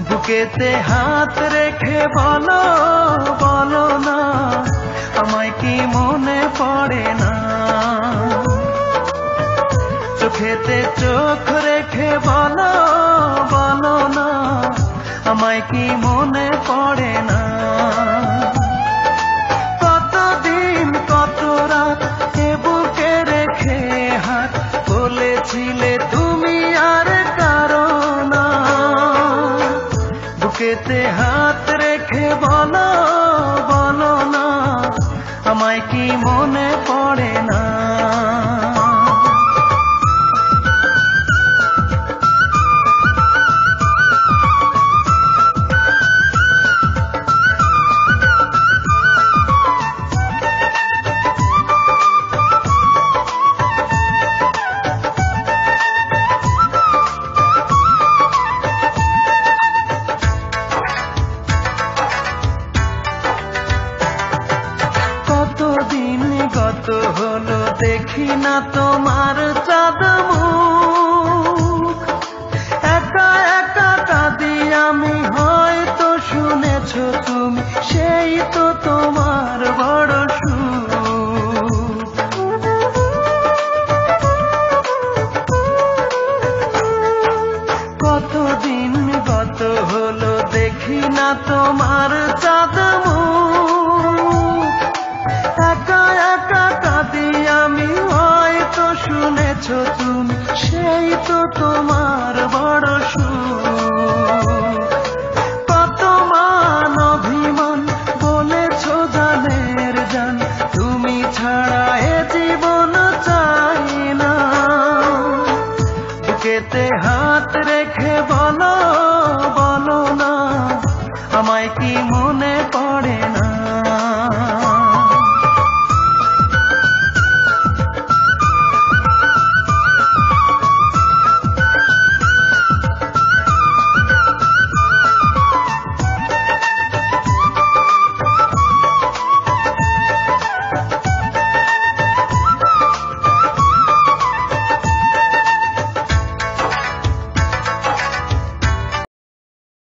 বুকেতে হাত রেখে বলো বলো না, আমায় কি মনে পড়ে না? চোখেতে চোখ রেখে বলো বলো না, আমায় কি মনে পড়ে না? কতদিন কত রাত এ বুকে রেখে হাত বলেছিলে তুমি আর কারো না। বুকেতে হাত রেখে বলো বলো না, আমায় কি মনে পড়ে না? কত হলো দেখি না তোমার চাঁদ মুখ, একা একা কাঁদি আমি, হয়তো শুনেছ তুমি, সেই তো তোমার বড় সুখ। কতদিন গত হলো দেখি না তোমার চাঁদ মুখ,